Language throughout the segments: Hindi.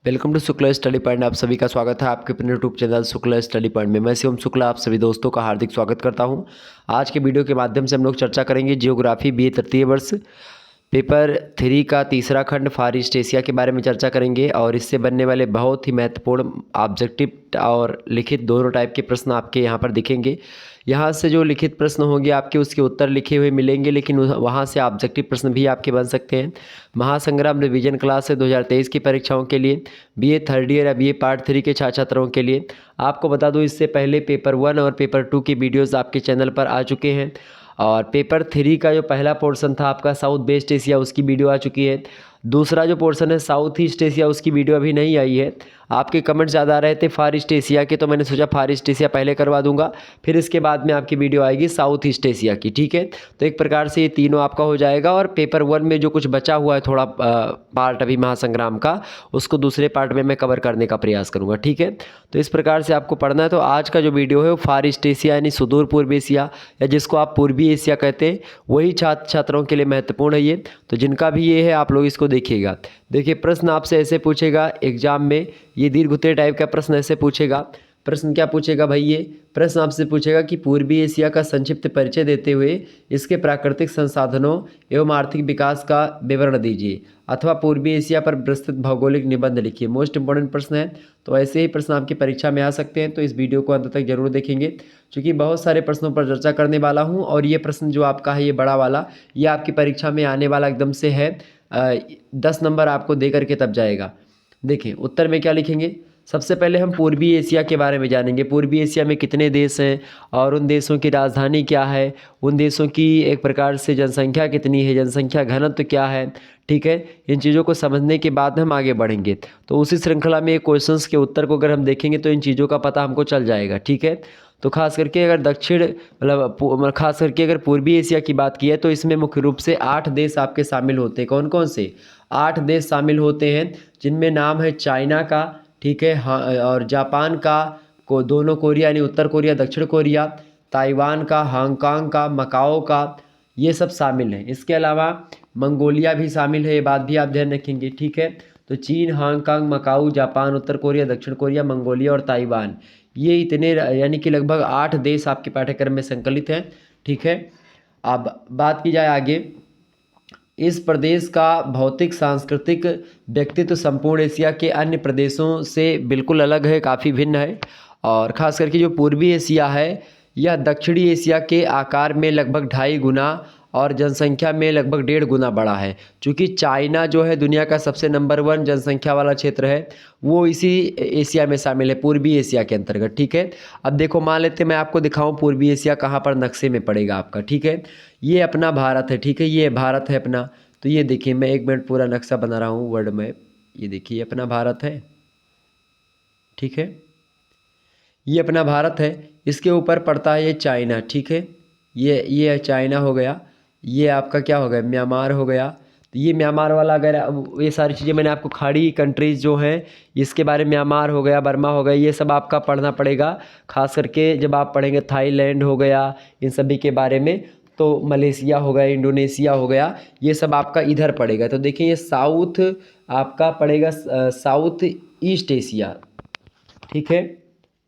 Welcome to Shukla study point. आप सभी का स्वागत है आपके अपने YouTube channel Shukla study point में। मैं शिवम शुक्ला आप सभी दोस्तों का हार्दिक स्वागत करता हूं। आज के वीडियो के माध्यम से हम लोग चर्चा करेंगे जियोग्राफी बीए तृतीय वर्ष पेपर 3 का तीसरा खंड फार ईस्ट एशिया के बारे में चर्चा करेंगे और इससे बनने वाले बहुत ही महत्वपूर्ण ऑब्जेक्टिव और लिखित दोनों टाइप के प्रश्न आपके यहाँ पर दिखेंगे। यहाँ से जो लिखित प्रश्न होंगे आपके उसके उत्तर लिखे हुए मिलेंगे, लेकिन वहाँ से ऑब्जेक्टिव प्रश्न भी आपके बन सकते हैं। महासंग्राम रिवीजन क्लास है 2023 की परीक्षाओं के लिए, बीए थर्ड ईयर या बीए पार्ट 3 के छात्रों के लिए। आपको बता दूं इससे पहले पेपर 1 और पेपर 2 की वीडियोस आपके चैनल पर आ चुके हैं और पेपर 3 का जो पहला पोर्शन था आपका साउथ वेस्ट एशिया उसकी वीडियो आ चुकी है। दूसरा जो पोर्शन है साउथ ईस्ट एशिया उसकी वीडियो अभी नहीं आई है। आपके कमेंट ज़्यादा आ रहे थे फार ईस्ट एशिया के, तो मैंने सोचा फार ईस्ट एशिया पहले करवा दूंगा, फिर इसके बाद में आपकी वीडियो आएगी साउथ ईस्ट एशिया की। ठीक है, तो एक प्रकार से ये तीनों आपका हो जाएगा और पेपर 1 में जो कुछ बचा हुआ है थोड़ा पार्ट अभी महासंग्राम का, उसको दूसरे पार्ट में मैं कवर करने का प्रयास करूँगा। ठीक है, तो इस प्रकार से आपको पढ़ना है। तो आज का जो वीडियो है वो फार ईस्ट एशिया यानी सुदूर पूर्व एशिया या जिसको आप पूर्वी एशिया कहते हैं, वही छात्रों के लिए महत्वपूर्ण है ये। तो जिनका भी ये है आप लोग इसको देखिएगा। देखिए प्रश्न आपसे ऐसे पूछेगा एग्जाम में, ये दीर्घ उत्तरीय टाइप का प्रश्न ऐसे पूछेगा। प्रश्न क्या पूछेगा भाई? ये प्रश्न आपसे पूछेगा कि पूर्वी एशिया का संक्षिप्त परिचय देते हुए इसके प्राकृतिक संसाधनों एवं आर्थिक विकास का विवरण दीजिए, अथवा पूर्वी एशिया पर विस्तृत भौगोलिक निबंध लिखिए। मोस्ट इंपॉर्टेंट प्रश्न है, तो ऐसे ही प्रश्न आपकी परीक्षा में आ सकते हैं। तो इस वीडियो को अंत तक जरूर देखेंगे क्योंकि बहुत सारे प्रश्नों पर चर्चा करने वाला हूँ और ये प्रश्न जो आपका है ये बड़ा वाला, ये आपकी परीक्षा में आने वाला एकदम से है 10 नंबर आपको दे करके तब जाएगा। देखिए उत्तर में क्या लिखेंगे। सबसे पहले हम पूर्वी एशिया के बारे में जानेंगे। पूर्वी एशिया में कितने देश हैं और उन देशों की राजधानी क्या है, उन देशों की एक प्रकार से जनसंख्या कितनी है, जनसंख्या घनत्व क्या है। ठीक है, इन चीज़ों को समझने के बाद हम आगे बढ़ेंगे। तो उसी श्रृंखला में क्वेश्चंस के उत्तर को अगर हम देखेंगे तो इन चीज़ों का पता हमको चल जाएगा। ठीक है, तो खास करके अगर दक्षिण खास करके अगर पूर्वी एशिया की बात की है तो इसमें मुख्य रूप से 8 देश आपके शामिल होते हैं। कौन कौन से? 8 देश शामिल होते हैं जिनमें नाम है चाइना का, ठीक है, हाँ, और जापान का, को दोनों कोरिया यानी उत्तर कोरिया दक्षिण कोरिया, ताइवान का, हांगकांग का, मकाओ का, ये सब शामिल हैं। इसके अलावा मंगोलिया भी शामिल है, ये बात भी आप ध्यान रखेंगे। ठीक है, तो चीन, हांगकांग, मकाऊ, जापान, उत्तर कोरिया, दक्षिण कोरिया, मंगोलिया और ताइवान, ये इतने यानी कि लगभग 8 देश आपके पाठ्यक्रम में संकलित हैं। ठीक है, अब बात की जाए आगे, इस प्रदेश का भौतिक सांस्कृतिक व्यक्तित्व संपूर्ण एशिया के अन्य प्रदेशों से बिल्कुल अलग है, काफ़ी भिन्न है। और ख़ास करके जो पूर्वी एशिया है यह दक्षिणी एशिया के आकार में लगभग 2.5 गुना और जनसंख्या में लगभग 1.5 गुना बड़ा है। चूँकि चाइना जो है दुनिया का सबसे नंबर 1 जनसंख्या वाला क्षेत्र है, वो इसी एशिया में शामिल है, पूर्वी एशिया के अंतर्गत। ठीक है, अब देखो मान लेते मैं आपको दिखाऊं पूर्वी एशिया कहाँ पर नक्शे में पड़ेगा आपका। ठीक है, ये अपना भारत है। ठीक है, ये भारत है अपना। तो ये देखिए मैं 1 मिनट पूरा नक्शा बना रहा हूँ वर्ल्ड मैप। ये देखिए अपना भारत है। ठीक है, ये अपना भारत है, इसके ऊपर पड़ता है ये चाइना। ठीक है, ये चाइना हो गया, ये आपका क्या हो गया, म्यांमार हो गया। तो ये म्यांमार वाला अगर ये सारी चीज़ें मैंने आपको खाड़ी कंट्रीज़ जो हैं इसके बारे में, म्यांमार हो गया, बर्मा हो गया, ये सब आपका पढ़ना पड़ेगा। खास करके जब आप पढ़ेंगे थाईलैंड हो गया, इन सभी के बारे में, तो मलेशिया हो गया, इंडोनेशिया हो गया, ये सब आपका इधर पड़ेगा। तो देखिए ये साउथ आपका पड़ेगा साउथ ईस्ट एशिया। ठीक है,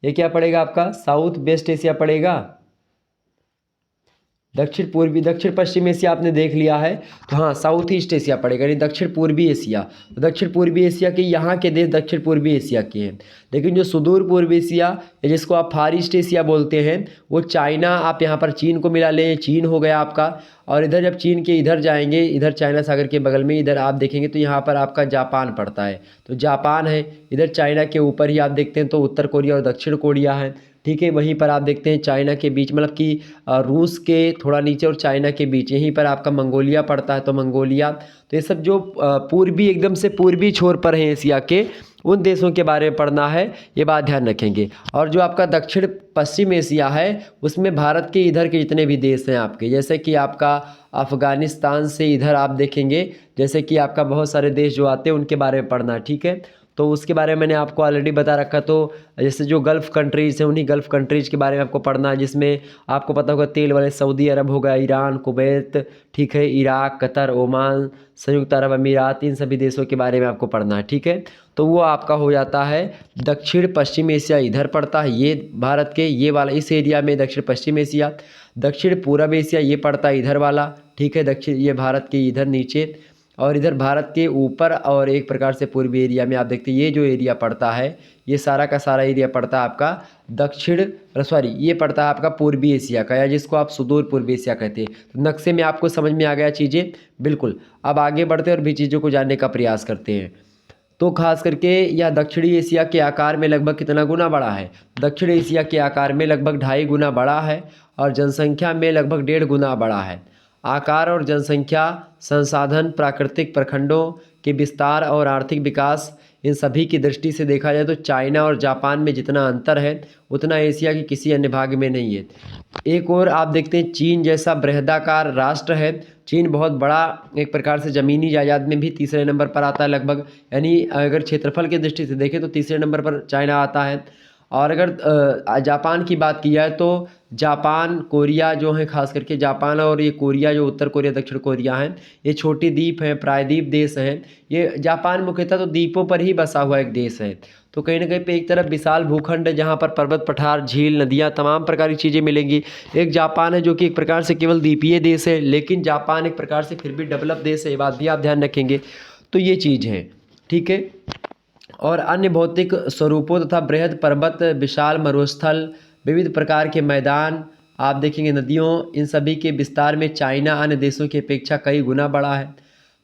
ये क्या पड़ेगा आपका साउथ वेस्ट एशिया पड़ेगा। दक्षिण पश्चिम एशिया आपने देख लिया है, तो हाँ साउथ ईस्ट एशिया पड़ेगा यानी दक्षिण पूर्वी एशिया। तो दक्षिण पूर्वी एशिया के यहाँ के देश दक्षिण पूर्वी एशिया के हैं, लेकिन जो सुदूर पूर्व एशिया या जिसको आप फार ईस्ट एशिया बोलते हैं, वो चाइना, आप यहाँ पर चीन को मिला लें, चीन हो गया आपका। और इधर जब चीन के इधर जाएंगे, इधर चाइना सागर के बगल में इधर आप देखेंगे तो यहाँ पर आपका जापान पड़ता है, तो जापान है। इधर चाइना के ऊपर ही आप देखते हैं तो उत्तर कोरिया और दक्षिण कोरिया है। ठीक है, वहीं पर आप देखते हैं चाइना के बीच, मतलब कि रूस के थोड़ा नीचे और चाइना के बीच यहीं पर आपका मंगोलिया पड़ता है, तो मंगोलिया। तो ये सब जो पूर्वी एकदम से पूर्वी छोर पर हैं एशिया के, उन देशों के बारे में पढ़ना है, ये बात ध्यान रखेंगे। और जो आपका दक्षिण पश्चिम एशिया है उसमें भारत के इधर के जितने भी देश हैं आपके, जैसे कि आपका अफ़गानिस्तान से इधर आप देखेंगे जैसे कि आपका बहुत सारे देश जो आते हैं उनके बारे में पढ़ना, ठीक है। तो उसके बारे में मैंने आपको ऑलरेडी बता रखा। तो जैसे जो गल्फ़ कंट्रीज़ हैं उन्हीं गल्फ़ कंट्रीज़ के बारे में आपको पढ़ना है, जिसमें आपको पता होगा तेल वाले सऊदी अरब हो गया, ईरान, कुवैत, ठीक है, इराक, कतर, ओमान, संयुक्त अरब अमीरात, इन सभी देशों के बारे में आपको पढ़ना है, ठीक है। तो वो आपका हो जाता है दक्षिण पश्चिम एशिया, इधर पड़ता है ये भारत के ये वाला इस एरिया में दक्षिण पश्चिम एशिया। दक्षिण पूर्व एशिया ये पड़ता है इधर वाला, ठीक है, दक्षिण ये भारत के इधर नीचे, और इधर भारत के ऊपर और एक प्रकार से पूर्वी एरिया में आप देखते हैं ये जो एरिया पड़ता है ये सारा का सारा एरिया पड़ता है आपका दक्षिण सॉरी ये पड़ता है आपका पूर्वी एशिया का, या जिसको आप सुदूर पूर्वी एशिया कहते हैं। तो नक्शे में आपको समझ में आ गया चीज़ें, बिल्कुल। अब आगे बढ़ते हैं और भी चीज़ों को जानने का प्रयास करते हैं। तो खास करके यह दक्षिणी एशिया के आकार में लगभग कितना गुना बड़ा है? दक्षिण एशिया के आकार में लगभग 2.5 गुना बड़ा है और जनसंख्या में लगभग 1.5 गुना बड़ा है। आकार और जनसंख्या, संसाधन, प्राकृतिक प्रखंडों के विस्तार और आर्थिक विकास, इन सभी की दृष्टि से देखा जाए तो चाइना और जापान में जितना अंतर है उतना एशिया के किसी अन्य भाग में नहीं है। एक और आप देखते हैं चीन जैसा बृहदाकार राष्ट्र है। चीन बहुत बड़ा एक प्रकार से ज़मीनी जायदाद में भी तीसरे नंबर पर आता है लगभग, यानी अगर क्षेत्रफल की दृष्टि से देखें तो तीसरे नंबर पर चाइना आता है। और अगर जापान की बात की जाए तो जापान, कोरिया जो है, खास करके जापान और ये कोरिया जो उत्तर कोरिया दक्षिण कोरिया हैं, ये छोटी द्वीप हैं, प्रायद्वीप देश हैं। ये जापान मुख्यतः तो द्वीपों पर ही बसा हुआ एक देश है। तो कहीं ना कहीं पे एक तरफ विशाल भूखंड है जहाँ पर पर्वत, पठार, झील, नदियाँ, तमाम प्रकार की चीज़ें मिलेंगी। एक जापान है जो कि एक प्रकार से केवल द्वीपीय देश है, लेकिन जापान एक प्रकार से फिर भी डेवलप देश है, ये बात भी आप ध्यान रखेंगे। तो ये चीज़ है, ठीक है। और अन्य भौतिक स्वरूपों तथा बृहद पर्वत, विशाल मरुस्थल, विविध प्रकार के मैदान आप देखेंगे, नदियों, इन सभी के विस्तार में चाइना अन्य देशों की अपेक्षा कई गुना बड़ा है।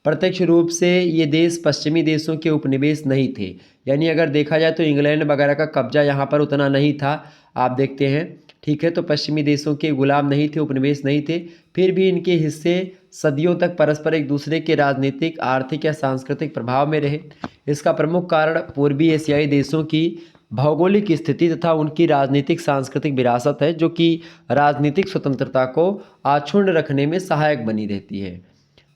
प्रत्यक्ष रूप से ये देश पश्चिमी देशों के उपनिवेश नहीं थे, यानी अगर देखा जाए तो इंग्लैंड वगैरह का कब्जा यहाँ पर उतना नहीं था, आप देखते हैं, ठीक है। तो पश्चिमी देशों के गुलाम नहीं थे, उपनिवेश नहीं थे, फिर भी इनके हिस्से सदियों तक परस्पर एक दूसरे के राजनीतिक, आर्थिक या सांस्कृतिक प्रभाव में रहे। इसका प्रमुख कारण पूर्वी एशियाई देशों की भौगोलिक स्थिति तथा उनकी राजनीतिक सांस्कृतिक विरासत है, जो कि राजनीतिक स्वतंत्रता को अक्षुण्ण रखने में सहायक बनी रहती है।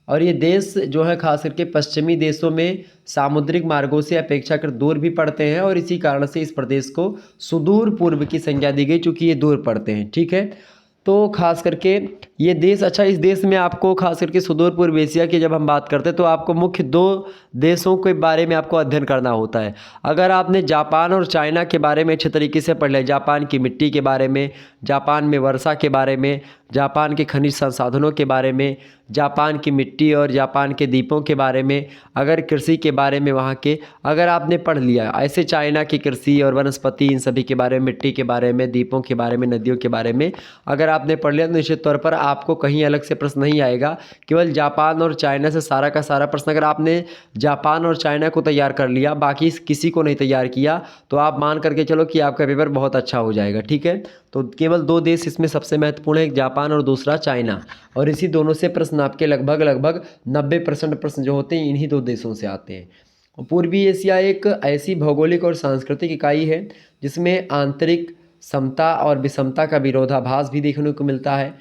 और ये देश जो है खास करके पश्चिमी देशों में सामुद्रिक मार्गों से अपेक्षाकृत दूर भी पड़ते हैं, और इसी कारण से इस प्रदेश को सुदूर पूर्व की संज्ञा दी गई, चूँकि ये दूर पड़ते हैं, ठीक है। तो खास करके ये देश, अच्छा, इस देश में आपको खास करके सुदूर पूर्व एशिया की जब हम बात करते हैं तो आपको मुख्य 2 देशों के बारे में आपको अध्ययन करना होता है। अगर आपने जापान और चाइना के बारे में अच्छे तरीके से पढ़ लिया, जापान की मिट्टी के बारे में, जापान में वर्षा के बारे में, जापान के खनिज संसाधनों के बारे में, जापान की मिट्टी और जापान के द्वीपों के बारे में, अगर कृषि के बारे में वहाँ के अगर आपने पढ़ लिया, ऐसे चाइना की कृषि और वनस्पति, इन सभी के बारे में, मिट्टी के बारे में, द्वीपों के बारे में, नदियों के बारे में अगर आपने पढ़ लिया तो निश्चित तौर पर आपको कहीं अलग से प्रश्न नहीं आएगा। केवल जापान और चाइना से सारा का सारा प्रश्न अगर आपने जापान और चाइना को तैयार कर लिया, बाकी किसी को नहीं तैयार किया, तो आप मान करके चलो कि आपका पेपर बहुत अच्छा हो जाएगा, ठीक है। तो केवल 2 देश इसमें सबसे महत्वपूर्ण है, एक जापान और दूसरा चाइना, और इसी दोनों से प्रश्न आपके लगभग 90% प्रश्न जो होते हैं इन्हीं 2 देशों से आते हैं। पूर्वी एशिया एक ऐसी भौगोलिक और सांस्कृतिक इकाई है जिसमें आंतरिक समता और विषमता का विरोधाभास भी देखने को मिलता है।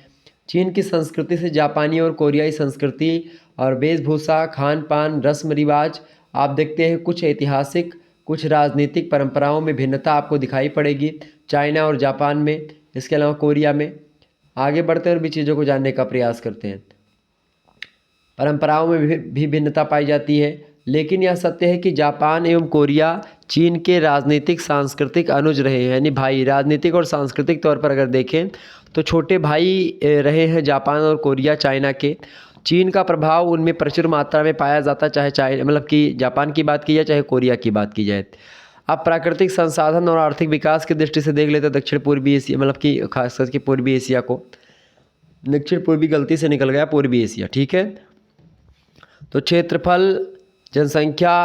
चीन की संस्कृति से जापानी और कोरियाई संस्कृति और वेशभूषा, खान पान, रस्म रिवाज आप देखते हैं, कुछ ऐतिहासिक, कुछ राजनीतिक परंपराओं में भिन्नता आपको दिखाई पड़ेगी चाइना और जापान में, इसके अलावा कोरिया में। आगे बढ़ते हैं और भी चीज़ों को जानने का प्रयास करते हैं। परंपराओं में भी भिन्नता पाई जाती है, लेकिन यह सत्य है कि जापान एवं कोरिया चीन के राजनीतिक सांस्कृतिक अनुज रहे हैं, यानी भाई। राजनीतिक और सांस्कृतिक तौर पर अगर देखें तो छोटे भाई रहे हैं जापान और कोरिया चाइना के। चीन का प्रभाव उनमें प्रचुर मात्रा में पाया जाता, चाहे मतलब कि जापान की बात की जाए चाहे कोरिया की बात की जाए। अब प्राकृतिक संसाधन और आर्थिक विकास की दृष्टि से देख लेते हैं दक्षिण पूर्वी एशिया, मतलब कि खास करके पूर्वी एशिया को। दक्षिण पूर्वी गलती से निकल गया, पूर्वी एशिया, ठीक है। तो क्षेत्रफल, जनसंख्या,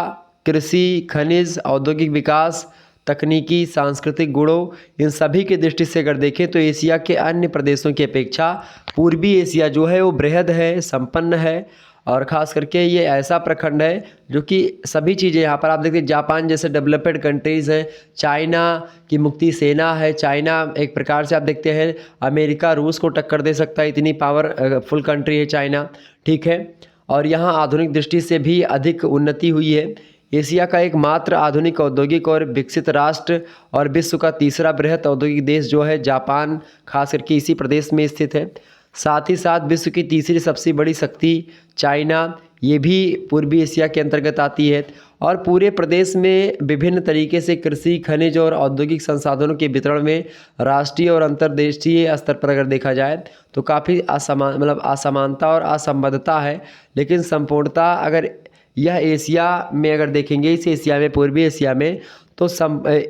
कृषि, खनिज, औद्योगिक विकास, तकनीकी, सांस्कृतिक गुणों, इन सभी की दृष्टि से अगर देखें तो एशिया के अन्य प्रदेशों की अपेक्षा पूर्वी एशिया जो है वो बृहद है, संपन्न है और ख़ास करके ये ऐसा प्रखंड है जो कि सभी चीज़ें यहाँ पर आप देखते हैं, जापान जैसे डेवलप्ड कंट्रीज़ हैं, चाइना की मुक्ति सेना है, चाइना एक प्रकार से आप देखते हैं अमेरिका रूस को टक्कर दे सकता है, इतनी पावरफुल कंट्री है चाइना, ठीक है। और यहाँ आधुनिक दृष्टि से भी अधिक उन्नति हुई है। एशिया का एकमात्र आधुनिक औद्योगिक और विकसित राष्ट्र और विश्व का तीसरा बृहत औद्योगिक देश जो है जापान, खास करके इसी प्रदेश में स्थित है। साथ ही साथ विश्व की तीसरी सबसे बड़ी शक्ति चाइना, ये भी पूर्वी एशिया के अंतर्गत आती है। और पूरे प्रदेश में विभिन्न तरीके से कृषि, खनिज और औद्योगिक संसाधनों के वितरण में राष्ट्रीय और अंतर्देशीय स्तर पर अगर देखा जाए तो काफ़ी असमानता और असंबद्धता है। लेकिन संपूर्णता अगर यह एशिया में अगर देखेंगे, इस एशिया में, पूर्वी एशिया में, तो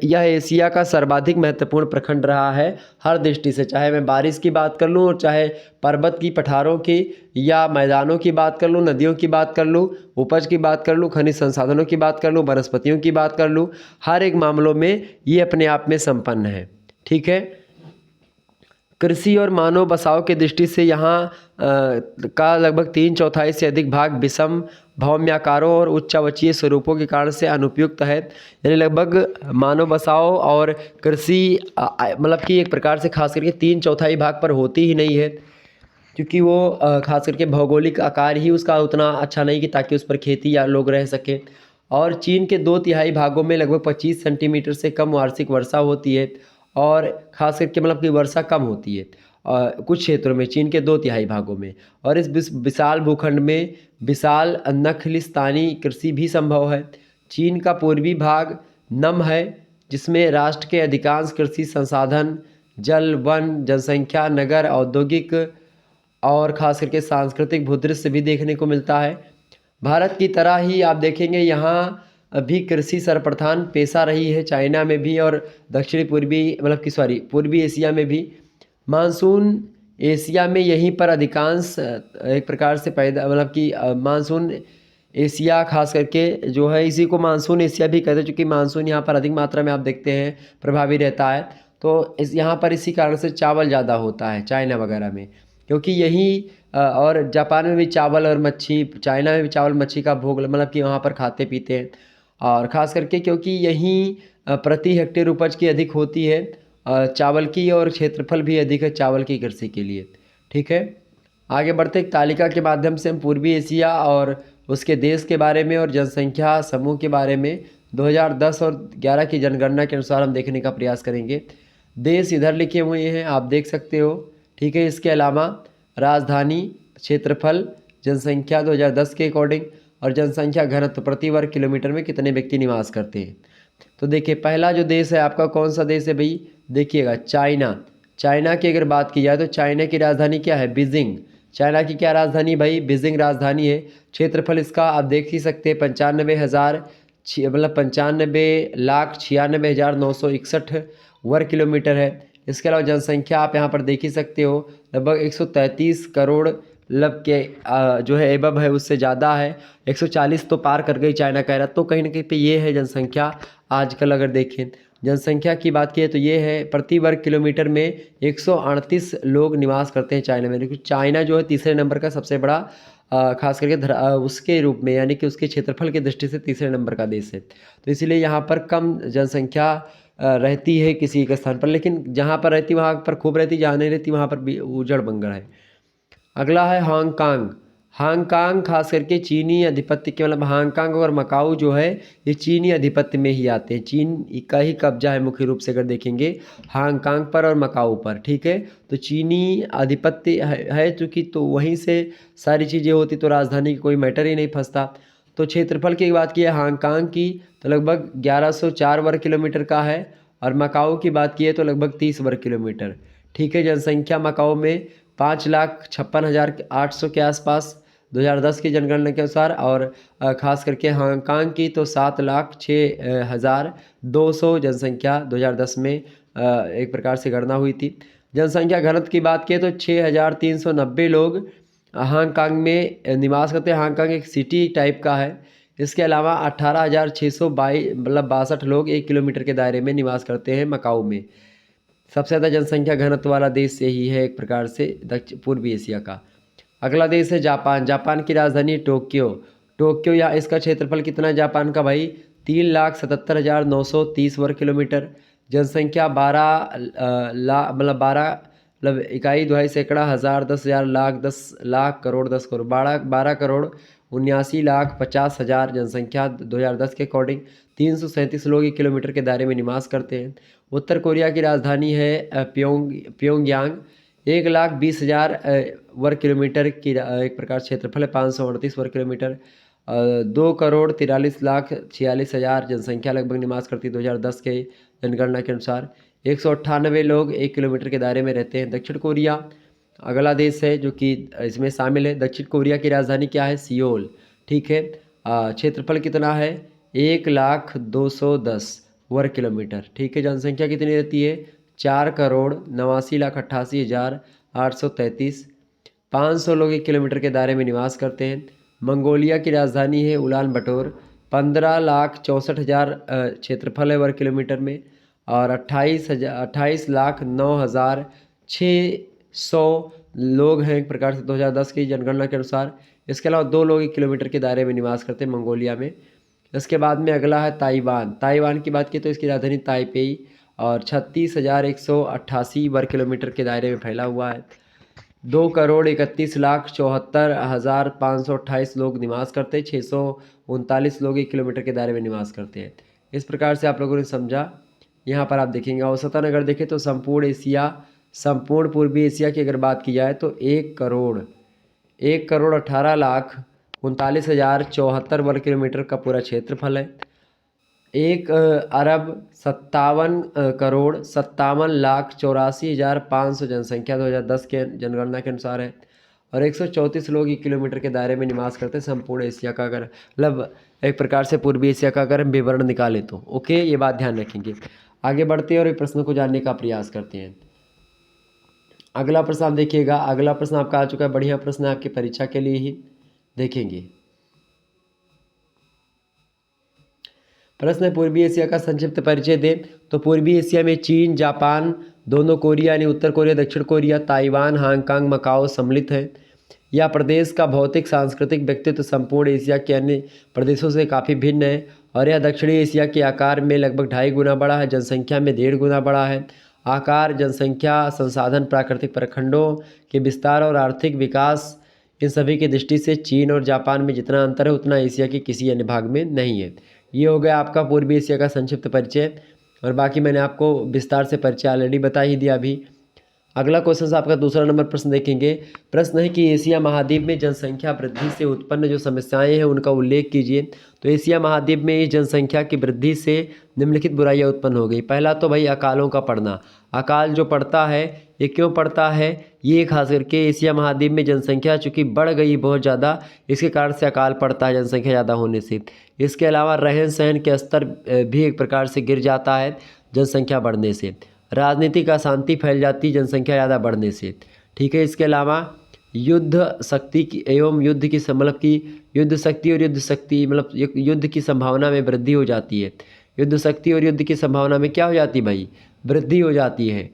यह एशिया का सर्वाधिक महत्वपूर्ण प्रखंड रहा है हर दृष्टि से। चाहे मैं बारिश की बात कर लूँ और चाहे पर्वत की, पठारों की या मैदानों की बात कर लूँ, नदियों की बात कर लूँ, उपज की बात कर लूँ, खनिज संसाधनों की बात कर लूँ, वनस्पतियों की बात कर लूँ, हर एक मामलों में ये अपने आप में संपन्न है, ठीक है। कृषि और मानव बसाव की दृष्टि से यहाँ का लगभग 3/4 से अधिक भाग विषम भौम्याकारों और उच्चावचीय स्वरूपों के कारण से अनुपयुक्त है। यानी लगभग मानव बसाव और कृषि कि एक प्रकार से खास करके 3/4 भाग पर होती ही नहीं है, क्योंकि वो खास करके भौगोलिक आकार ही उसका उतना अच्छा नहीं कि ताकि उस पर खेती या लोग रह सकें। और चीन के 2/3 भागों में लगभग 25 सेंटीमीटर से कम वार्षिक वर्षा होती है, और ख़ास करके कि वर्षा कम होती है कुछ क्षेत्रों में, चीन के 2/3 भागों में। और इस विशाल भूखंड में विशाल नखलिस्तानी कृषि भी संभव है। चीन का पूर्वी भाग नम है, जिसमें राष्ट्र के अधिकांश कृषि संसाधन जल, वन, जनसंख्या, नगर, औद्योगिक और ख़ास करके सांस्कृतिक भूदृश्य भी देखने को मिलता है। भारत की तरह ही आप देखेंगे यहाँ भी कृषि सर्वप्रधान पेशा रही है, चाइना में भी और दक्षिणी पूर्वी एशिया में भी। मानसून एशिया में यहीं पर अधिकांश एक प्रकार से पैदा मानसून एशिया खास करके जो है, इसी को मानसून एशिया भी कहते हैं, क्योंकि मानसून यहाँ पर अधिक मात्रा में आप देखते हैं प्रभावी रहता है। तो यहाँ पर इसी कारण से चावल ज़्यादा होता है चाइना वगैरह में, क्योंकि यही और जापान में भी चावल और मच्छी, चाइना में भी चावल मच्छी का भोग वहाँ पर खाते पीते हैं। और ख़ास करके क्योंकि यहीं प्रति हेक्टेयर उपज की अधिक होती है चावल की, और क्षेत्रफल भी अधिक है चावल की कृषि के लिए, ठीक है। आगे बढ़ते एक तालिका के माध्यम से हम पूर्वी एशिया और उसके देश के बारे में और जनसंख्या समूह के बारे में 2010 और 11 की जनगणना के अनुसार हम देखने का प्रयास करेंगे। देश इधर लिखे हुए हैं, आप देख सकते हो, ठीक है। इसके अलावा राजधानी, क्षेत्रफल, जनसंख्या 2010 के अकॉर्डिंग, और जनसंख्या घनत्व प्रति वर्ग किलोमीटर में कितने व्यक्ति निवास करते हैं। तो देखिए पहला जो देश है आपका, कौन सा देश है भाई, देखिएगा चाइना। चाइना की अगर बात की जाए तो चाइना की राजधानी क्या है, बीजिंग। चाइना की क्या राजधानी भाई, बीजिंग राजधानी है। क्षेत्रफल इसका आप देख ही सकते हैं 95,96,961 वर्ग किलोमीटर है। इसके अलावा जनसंख्या आप यहाँ पर देख ही सकते हो, लगभग 133 करोड़ के जो है एबव है, उससे ज़्यादा है, 140 तो पार कर गई चाइना कह रहा। तो कहीं ना कहीं पे ये है जनसंख्या आजकल अगर देखें जनसंख्या की बात की तो ये है प्रति वर्ग किलोमीटर में 138 लोग निवास करते हैं चाइना में। देखिए चाइना जो है तीसरे नंबर का सबसे बड़ा खास करके उसके रूप में, यानी कि उसके क्षेत्रफल की दृष्टि से तीसरे नंबर का देश है। तो इसीलिए यहाँ पर कम जनसंख्या रहती है किसी एक स्थान पर, लेकिन जहाँ पर रहती वहाँ पर खूब रहती, जहाँ नहीं रहती वहाँ पर भी उजड़ बंगड़ है। अगला है हांगकांग। हांगकांग खास करके चीनी अधिपत्य के हांगकांग और मकाऊ जो है ये चीनी अधिपत्य में ही आते हैं। चीन का ही कब्जा है मुख्य रूप से अगर देखेंगे हांगकांग पर और मकाऊ पर, ठीक है। तो चीनी अधिपत्य है चूँकि, तो वहीं से सारी चीज़ें होती, तो राजधानी की कोई मैटर ही नहीं फंसता। तो क्षेत्रफल की बात की है हांगकांग की तो लगभग 1104 वर्ग किलोमीटर का है, और मकाऊ की बात की है तो लगभग 30 वर्ग किलोमीटर, ठीक है। जनसंख्या मकाऊ में 5,56,800 के आसपास 2010 की जनगणना के अनुसार, और ख़ास करके हांगकांग की तो 7,06,200 जनसंख्या 2010 में एक प्रकार से गणना हुई थी। जनसंख्या घनत्व की बात की तो 6,390 लोग हांगकांग में निवास करते हैं। हांगकांग एक सिटी टाइप का है। इसके अलावा 18,662 लोग 1 किलोमीटर के दायरे में निवास करते हैं मकाऊ में। सबसे ज़्यादा जनसंख्या घनत्व वाला देश यही है एक प्रकार से पूर्वी एशिया का। अगला देश है जापान। जापान की राजधानी टोक्यो। टोक्यो या इसका क्षेत्रफल कितना है जापान का भाई? 3,77,930 वर्ग किलोमीटर। जनसंख्या 12 इकाई दुहाई सैकड़ा हज़ार 10,000 लाख 10 लाख करोड़ 10 करोड़ 12 करोड़ 79,50,000 जनसंख्या 2010 के अकॉर्डिंग। 337 लोग 1 किलोमीटर के दायरे में निवास करते हैं। उत्तर कोरिया की राजधानी है प्योंगयांग। 1,20,000 वर्ग किलोमीटर की एक प्रकार क्षेत्रफल है। 538 वर्ग किलोमीटर। 2,43,46,46,000 जनसंख्या लगभग निवास करती है 2010 के जनगणना के अनुसार। 198 लोग 1 किलोमीटर के दायरे में रहते हैं। दक्षिण कोरिया अगला देश है जो कि इसमें शामिल है। दक्षिण कोरिया की राजधानी क्या है? सियोल। ठीक है। क्षेत्रफल कितना है? 1,02,10 वर्ग किलोमीटर। ठीक है। जनसंख्या कितनी रहती है? 4,89,88,833। 500 लोग 1 किलोमीटर के दायरे में निवास करते हैं। मंगोलिया की राजधानी है उलान बटोर। 15,64,000 क्षेत्रफल है वर्ग किलोमीटर में। और 28,09,600 लोग हैं एक प्रकार से 2010 की जनगणना के अनुसार। इसके अलावा 2 लोग 1 किलोमीटर के दायरे में निवास करते हैं मंगोलिया में। इसके बाद में अगला है ताइवान। ताइवान की बात की तो इसकी राजधानी ताइपेई और 36,188 वर्ग किलोमीटर के दायरे में फैला हुआ है। 2,31,74,528 लोग निवास करते हैं। 639 लोग 1 किलोमीटर के दायरे में निवास करते हैं। इस प्रकार से आप लोगों ने समझा। यहाँ पर आप देखेंगे औसतन अगर देखें तो संपूर्ण पूर्वी एशिया की अगर बात की जाए तो 1,18,39,074 वर्ग किलोमीटर का पूरा क्षेत्रफल है। 1,57,57,84,500 जनसंख्या 2010 के जनगणना के अनुसार है। और 134 लोग 1 किलोमीटर के दायरे में निवास करते हैं संपूर्ण एशिया का, अगर मतलब एक प्रकार से पूर्वी एशिया का अगर हम विवरण निकालें तो। ओके, ये बात ध्यान रखेंगे। आगे बढ़ते हैं और ये प्रश्न को जानने का प्रयास करते हैं। अगला प्रश्न आप देखिएगा। अगला प्रश्न आपका आ चुका है, बढ़िया प्रश्न है आपकी परीक्षा के लिए ही। देखेंगे प्रश्न है पूर्वी एशिया का संक्षिप्त परिचय दें। तो पूर्वी एशिया में चीन, जापान, दोनों कोरिया यानी उत्तर कोरिया, दक्षिण कोरिया, ताइवान, हांगकांग, मकाओ सम्मिलित है। यह प्रदेश का भौतिक सांस्कृतिक व्यक्तित्व संपूर्ण एशिया के अन्य प्रदेशों से काफ़ी भिन्न है और यह दक्षिणी एशिया के आकार में लगभग 2.5 गुना बड़ा है, जनसंख्या में 1.5 गुना बड़ा है। आकार, जनसंख्या, संसाधन, प्राकृतिक प्रखंडों के विस्तार और आर्थिक विकास, इन सभी की दृष्टि से चीन और जापान में जितना अंतर है उतना एशिया के किसी अन्य भाग में नहीं है। ये हो गया आपका पूर्वी एशिया का संक्षिप्त परिचय और बाकी मैंने आपको विस्तार से परिचय ऑलरेडी बता ही दिया अभी। अगला क्वेश्चन से आपका दूसरा नंबर प्रश्न देखेंगे। प्रश्न है कि एशिया महाद्वीप में जनसंख्या वृद्धि से उत्पन्न जो समस्याएं हैं उनका उल्लेख कीजिए। तो एशिया महाद्वीप में इस जनसंख्या की वृद्धि से निम्नलिखित बुराइयां उत्पन्न हो गई। पहला तो भाई अकालों का पड़ना। अकाल जो पड़ता है ये क्यों पड़ता है? ये खास करके एशिया महाद्वीप में जनसंख्या चूँकि बढ़ गई बहुत ज़्यादा, इसके कारण से अकाल पड़ता है जनसंख्या ज़्यादा होने से। इसके अलावा रहन सहन के स्तर भी एक प्रकार से गिर जाता है जनसंख्या बढ़ने से। राजनीतिक अशांति फैल जाती है जनसंख्या ज़्यादा बढ़ने से। ठीक है। इसके अलावा युद्ध शक्ति की एवं युद्ध की मतलब की युद्ध शक्ति और युद्ध की संभावना में वृद्धि हो जाती है। युद्ध शक्ति और युद्ध की संभावना में क्या हो जाती है भाई? वृद्धि हो जाती है।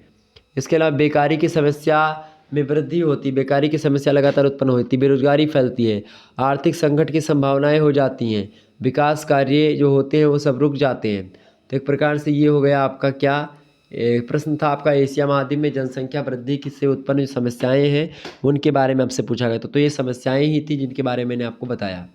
इसके अलावा बेकारी की समस्या में वृद्धि होती, बेकारी की समस्या लगातार उत्पन्न होती, बेरोजगारी फैलती है, आर्थिक संकट की संभावनाएं हो जाती हैं, विकास कार्य जो होते हैं वो सब रुक जाते हैं। तो एक प्रकार से ये हो गया आपका क्या प्रश्न था आपका, एशिया महाद्वीप में जनसंख्या वृद्धि से उत्पन्न जो समस्याएं हैं उनके बारे में आपसे पूछा गया। तो ये समस्याएं ही थी जिनके बारे में मैंने आपको बताया।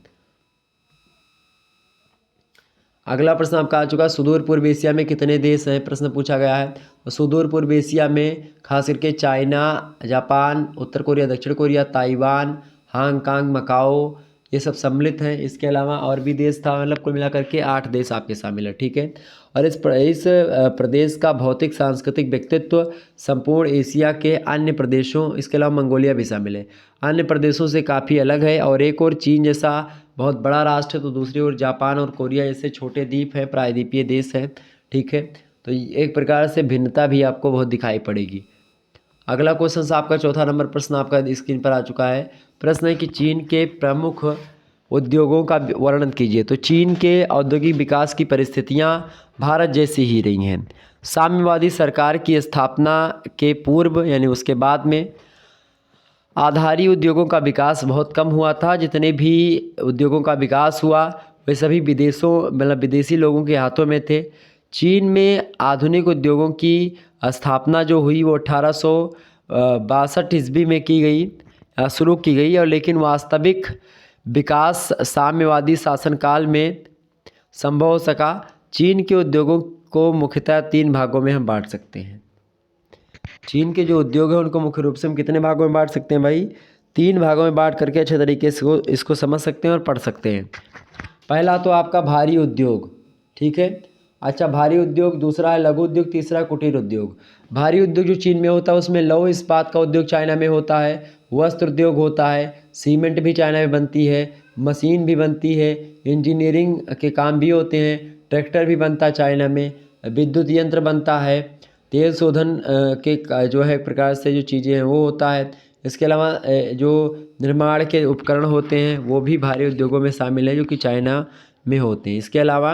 अगला प्रश्न आपका आ चुका, सुदूर पूर्व एशिया में कितने देश हैं? प्रश्न पूछा गया है। तो सुदूर पूर्व एशिया में खास करके चाइना, जापान, उत्तर कोरिया, दक्षिण कोरिया, ताइवान, हांगकांग, मकाओ ये सब सम्मिलित हैं। इसके अलावा और भी देश था, मतलब कुल मिलाकर के 8 देश आपके शामिल है। ठीक है। और इस प्रदेश का भौतिक सांस्कृतिक व्यक्तित्व संपूर्ण एशिया के अन्य प्रदेशों, इसके अलावा मंगोलिया भी शामिल है, अन्य प्रदेशों से काफ़ी अलग है। और एक और चीन जैसा बहुत बड़ा राष्ट्र है तो दूसरी ओर जापान और कोरिया जैसे छोटे द्वीप हैं, प्रायद्वीपीय देश है। ठीक है। तो एक प्रकार से भिन्नता भी आपको बहुत दिखाई पड़ेगी। अगला क्वेश्चन आपका चौथा नंबर प्रश्न आपका स्क्रीन पर आ चुका है। प्रश्न है कि चीन के प्रमुख उद्योगों का वर्णन कीजिए। तो चीन के औद्योगिक विकास की परिस्थितियां भारत जैसी ही रही हैं। साम्यवादी सरकार की स्थापना के पूर्व यानी उसके बाद में आधारी उद्योगों का विकास बहुत कम हुआ था। जितने भी उद्योगों का विकास हुआ वे सभी विदेशों मतलब विदेशी लोगों के हाथों में थे। चीन में आधुनिक उद्योगों की स्थापना जो हुई वो 1862 ईस्वी में की गई, शुरू की गई। और लेकिन वास्तविक विकास साम्यवादी शासनकाल में संभव हो सका। चीन के उद्योगों को मुख्यतः 3 भागों में हम बांट सकते हैं। चीन के जो उद्योग हैं उनको मुख्य रूप से हम कितने भागों में बांट सकते हैं भाई? 3 भागों में बांट करके अच्छे तरीके से इसको समझ सकते हैं और पढ़ सकते हैं। पहला तो आपका भारी उद्योग, ठीक है। अच्छा, भारी उद्योग, दूसरा है लघु उद्योग, तीसरा है कुटीर उद्योग। भारी उद्योग जो चीन में होता है उसमें लौह इस्पात का उद्योग चाइना में होता है, वस्त्र उद्योग होता है, सीमेंट भी चाइना में बनती है, मशीन भी बनती है, इंजीनियरिंग के काम भी होते हैं, ट्रैक्टर भी बनता है चाइना में, विद्युत यंत्र बनता है, तेल शोधन के जो है प्रकार से जो चीज़ें हैं वो होता है। इसके अलावा जो निर्माण के उपकरण होते हैं वो भी भारी उद्योगों में शामिल है जो कि चाइना में होते हैं। इसके अलावा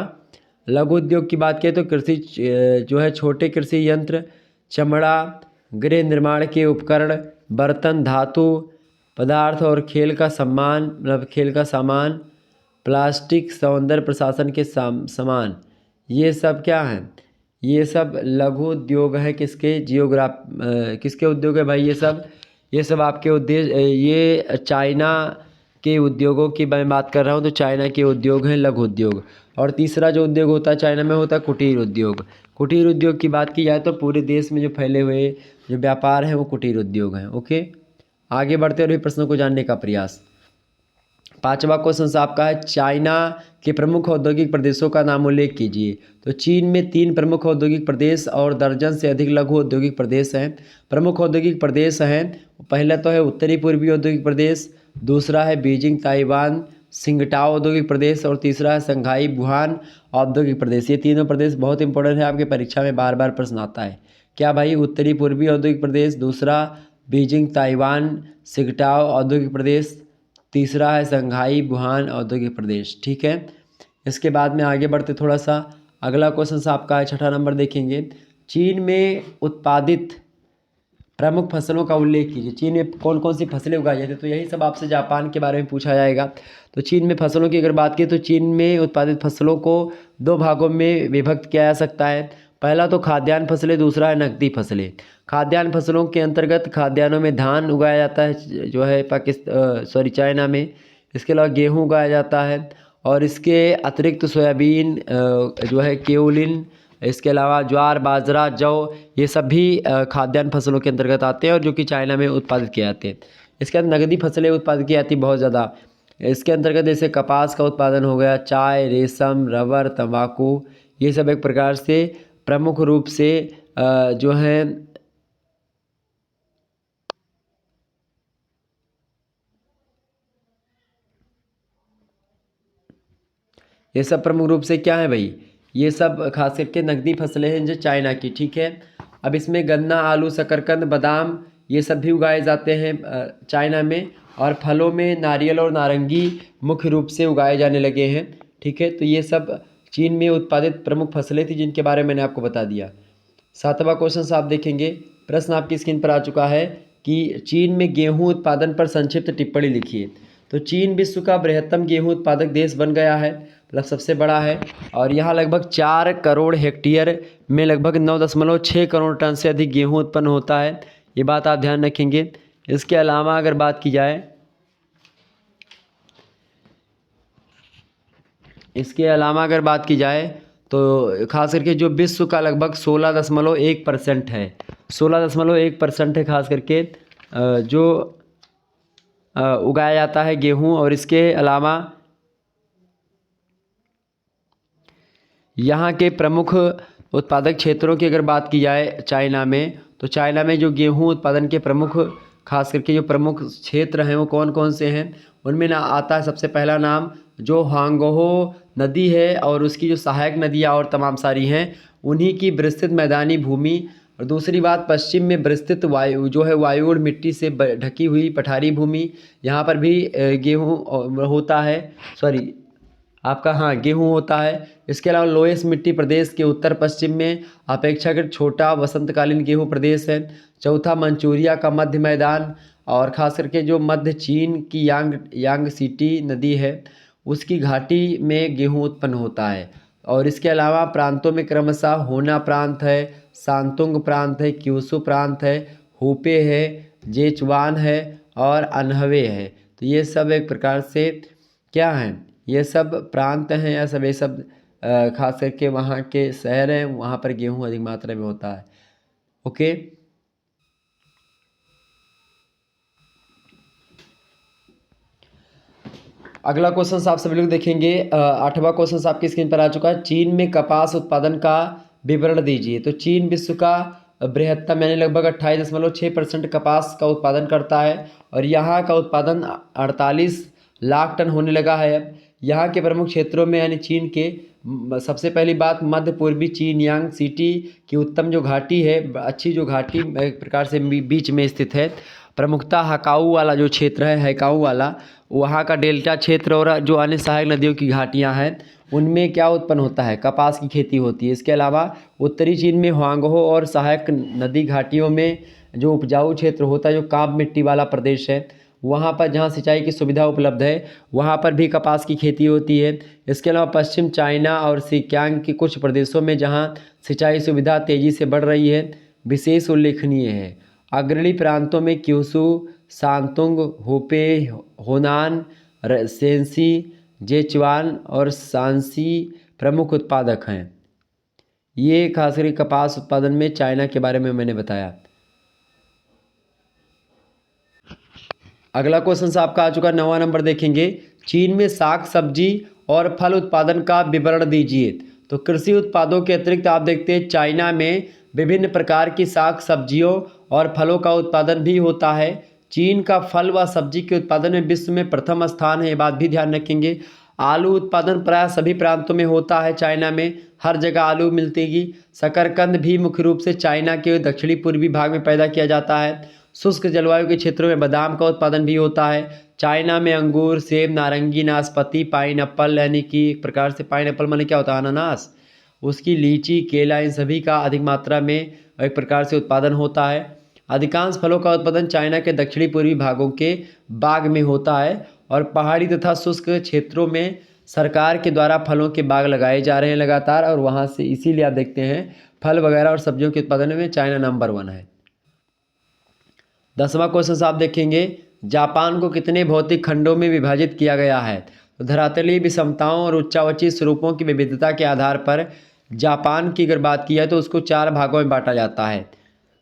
लघु उद्योग की बात करें तो कृषि जो है छोटे कृषि यंत्र, चमड़ा, गृह निर्माण के उपकरण, बर्तन, धातु पदार्थ और खेल का सामान, प्लास्टिक, सौंदर्य प्रशासन के सामान, ये सब क्या हैं? ये सब लघु उद्योग है। किसके उद्योग है भाई? ये सब आपके ये चाइना के उद्योगों की मैं बात कर रहा हूँ, तो चाइना के उद्योग हैं लघु उद्योग। और तीसरा जो उद्योग होता है चाइना में होता है कुटीर उद्योग। कुटीर उद्योग की बात की जाए तो पूरे देश में जो फैले हुए जो व्यापार हैं वो कुटीर उद्योग हैं। ओके, आगे बढ़ते हुए प्रश्नों को जानने का प्रयास। 5वां क्वेश्चन आपका है चाइना के प्रमुख औद्योगिक प्रदेशों का नाम उल्लेख कीजिए। तो चीन में 3 प्रमुख औद्योगिक प्रदेश और दर्जन से अधिक लघु औद्योगिक प्रदेश हैं। प्रमुख औद्योगिक प्रदेश हैं, पहला तो है उत्तरी पूर्वी औद्योगिक प्रदेश, दूसरा है बीजिंग ताइवान सिंगटाओ औद्योगिक प्रदेश और तीसरा है शंघाई वुहान औद्योगिक प्रदेश। ये तीनों प्रदेश बहुत इंपॉर्टेंट है, आपके परीक्षा में बार बार प्रश्न आता है। क्या भाई? उत्तरी पूर्वी औद्योगिक प्रदेश, दूसरा बीजिंग ताइवान सिंगटाओ औद्योगिक प्रदेश, तीसरा है शंघाई वुहान औद्योगिक प्रदेश। ठीक है, इसके बाद में आगे बढ़ते थोड़ा सा। अगला क्वेश्चन आपका है 6ठा नंबर देखेंगे। चीन में उत्पादित प्रमुख फसलों का उल्लेख कीजिए। चीन में कौन कौन सी फसलें उगाई जाती हैं? तो यही सब आपसे जापान के बारे में पूछा जाएगा। तो चीन में फसलों की अगर बात की तो चीन में उत्पादित फसलों को 2 भागों में विभक्त किया जा सकता है। पहला तो खाद्यान्न फसलें, दूसरा है नकदी फसलें। खाद्यान्न फसलों के अंतर्गत खाद्यान्नों में धान उगाया जाता है जो है चाइना में। इसके अलावा गेहूँ उगाया जाता है और इसके अतिरिक्त सोयाबीन जो है केओलिन, इसके अलावा ज्वार, बाजरा, जौ, ये सब भी खाद्यान्न फसलों के अंतर्गत आते हैं और जो कि चाइना में उत्पादित किए जाते हैं। इसके अंदर नकदी फसलें उत्पादित की जाती बहुत ज़्यादा। इसके अंतर्गत जैसे कपास का उत्पादन हो गया, चाय, रेशम, रबर, तंबाकू, ये सब एक प्रकार से प्रमुख रूप से जो है ये सब प्रमुख रूप से क्या है भाई? ये सब खास करके नकदी फसलें हैं जो चाइना की। ठीक है, अब इसमें गन्ना, आलू, शकरकंद, बादाम ये सब भी उगाए जाते हैं चाइना में। और फलों में नारियल और नारंगी मुख्य रूप से उगाए जाने लगे हैं। ठीक है, तो ये सब चीन में उत्पादित प्रमुख फसलें थी जिनके बारे में मैंने आपको बता दिया। 7वां क्वेश्चन आप देखेंगे, प्रश्न आपकी स्क्रीन पर आ चुका है कि चीन में गेहूँ उत्पादन पर संक्षिप्त टिप्पणी लिखिए। तो चीन विश्व का बृहत्तम गेहूँ उत्पादक देश बन गया है, मतलब सबसे बड़ा है। और यहाँ लगभग 4 करोड़ हेक्टेयर में लगभग 9.6 करोड़ टन से अधिक गेहूँ उत्पन्न होता है। ये बात आप ध्यान रखेंगे। इसके अलावा अगर बात की जाए तो खास करके जो विश्व का लगभग 16.1% है, 16.1% है खास करके जो उगाया जाता है गेहूँ। और इसके अलावा यहाँ के प्रमुख उत्पादक क्षेत्रों की अगर बात की जाए चाइना में, तो चाइना में जो गेहूँ उत्पादन के प्रमुख खास करके जो प्रमुख क्षेत्र हैं वो कौन कौन से हैं? उनमें ना आता है सबसे पहला नाम जो हांगहो नदी है और उसकी जो सहायक नदियाँ और तमाम सारी हैं उन्हीं की विस्तृत मैदानी भूमि। और दूसरी बात, पश्चिम में विस्तृत वायु और मिट्टी से ढकी हुई पठारी भूमि, यहाँ पर भी गेहूँ होता है, गेहूँ होता है। इसके अलावा लोएस मिट्टी प्रदेश के उत्तर पश्चिम में अपेक्षाकृत छोटा वसंतकालीन गेहूँ प्रदेश है। चौथा, मंचूरिया का मध्य मैदान और ख़ास करके जो मध्य चीन की यांगसीटी नदी है उसकी घाटी में गेहूँ उत्पन्न होता है। और इसके अलावा प्रांतों में क्रमशः होना प्रांत है, सांतुंग प्रांत है, क्यूशू प्रांत है, हुपे है, जेचुआन है और अनहवे है। तो ये सब एक प्रकार से क्या हैं, ये सब प्रांत हैं या सब ये सब खास करके वहाँ के शहर हैं, वहाँ पर गेहूँ अधिक मात्रा में होता है। ओके, अगला क्वेश्चन आप सभी लोग देखेंगे। 8वां क्वेश्चन आपकी स्क्रीन पर आ चुका है। चीन में कपास उत्पादन का विवरण दीजिए। तो चीन विश्व का बृहत्तम यानी लगभग 28.6% कपास का उत्पादन करता है और यहाँ का उत्पादन 48 लाख टन होने लगा है। अब यहाँ के प्रमुख क्षेत्रों में यानी चीन के सबसे पहली बात मध्य पूर्वी चीन यांगसीटी की उत्तम जो घाटी है, अच्छी जो घाटी एक प्रकार से बीच में स्थित है। प्रमुखता हकाऊ वाला जो क्षेत्र है, हैकाऊ वाला, वहाँ का डेल्टा क्षेत्र और जो अन्य सहायक नदियों की घाटियाँ हैं उनमें क्या उत्पन्न होता है, कपास की खेती होती है। इसके अलावा उत्तरी चीन में हुआंगहो और सहायक नदी घाटियों में जो उपजाऊ क्षेत्र होता है, जो काप मिट्टी वाला प्रदेश है, वहाँ पर जहाँ सिंचाई की सुविधा उपलब्ध है वहाँ पर भी कपास की खेती होती है। इसके अलावा पश्चिम चाइना और सिक्यांग के कुछ प्रदेशों में जहाँ सिंचाई सुविधा तेज़ी से बढ़ रही है विशेष उल्लेखनीय है। अग्रणी प्रांतों में क्यूशू, सांतुंग, हुपे, होनान, सेंसी, जेचुआन और शांसी प्रमुख उत्पादक हैं। ये खास करके कपास उत्पादन में चाइना के बारे में मैंने बताया। अगला क्वेश्चन आपका आ चुका 9वां नंबर देखेंगे। चीन में साग सब्जी और फल उत्पादन का विवरण दीजिए। तो कृषि उत्पादों के अतिरिक्त आप देखते हैं चाइना में विभिन्न प्रकार की साग सब्जियों और फलों का उत्पादन भी होता है। चीन का फल व सब्जी के उत्पादन में विश्व में प्रथम स्थान है, ये बात भी ध्यान रखेंगे। आलू उत्पादन प्राय सभी प्रांतों में होता है। चाइना में हर जगह आलू मिलतेगी। शकरकंद भी मुख्य रूप से चाइना के दक्षिणी पूर्वी भाग में पैदा किया जाता है। शुष्क जलवायु के क्षेत्रों में बादाम का उत्पादन भी होता है। चाइना में अंगूर, सेब, नारंगी, नाशपाती, पाइनएप्पल यानी कि एक प्रकार से पाइनएप्पल माने क्या होता है, अनानास, उसकी लीची, केला, इन सभी का अधिक मात्रा में एक प्रकार से उत्पादन होता है। अधिकांश फलों का उत्पादन चाइना के दक्षिणी पूर्वी भागों के बाग में होता है और पहाड़ी तथा शुष्क क्षेत्रों में सरकार के द्वारा फलों के बाग लगाए जा रहे हैं लगातार, और वहाँ से इसीलिए आप देखते हैं फल वगैरह और सब्जियों के उत्पादन में चाइना नंबर 1 है। 10वां क्वेश्चन आप देखेंगे। जापान को कितने भौतिक खंडों में विभाजित किया गया है। तो धरातलीय विषमताओं और उच्चावची स्वरूपों की विविधता के आधार पर जापान की अगर बात की जाए तो उसको 4 भागों में बांटा जाता है।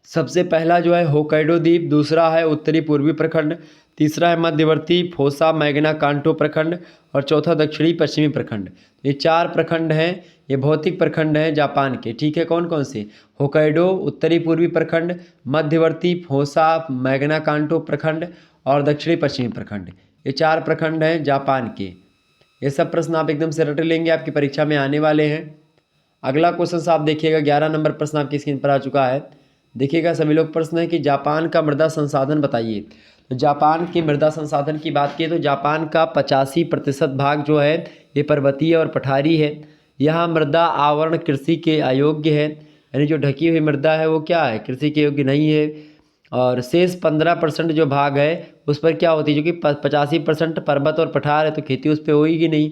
सबसे पहला जो है होक्काइडो द्वीप, दूसरा है उत्तरी पूर्वी प्रखंड, तीसरा है मध्यवर्ती फोसा मैग्ना कांटो प्रखंड और चौथा दक्षिणी पश्चिमी प्रखंड। ये 4 प्रखंड हैं, ये भौतिक प्रखंड हैं जापान के। ठीक है, कौन कौन से? होक्काइडो उत्तरी पूर्वी प्रखंड, मध्यवर्ती फोसा मैग्ना कांटो प्रखंड और दक्षिणी पश्चिमी प्रखंड। ये 4 प्रखंड हैं जापान के। ये सब प्रश्न आप एकदम से रट लेंगे, आपकी परीक्षा में आने वाले हैं। अगला क्वेश्चन आप देखिएगा, 11 नंबर प्रश्न आपकी स्क्रीन पर आ चुका है। देखिएगा सभी लोग, प्रश्न है कि जापान का मृदा संसाधन बताइए। तो जापान के मृदा संसाधन की बात की तो जापान का 85% भाग जो है ये पर्वतीय और पठारी है। यहाँ मृदा आवरण कृषि के अयोग्य है, यानी जो ढकी हुई मृदा है वो क्या है, कृषि के योग्य नहीं है। और शेष 15% जो भाग है उस पर क्या होती है, जो कि 85% पर्वत और पठार है तो खेती उस पर होगी नहीं।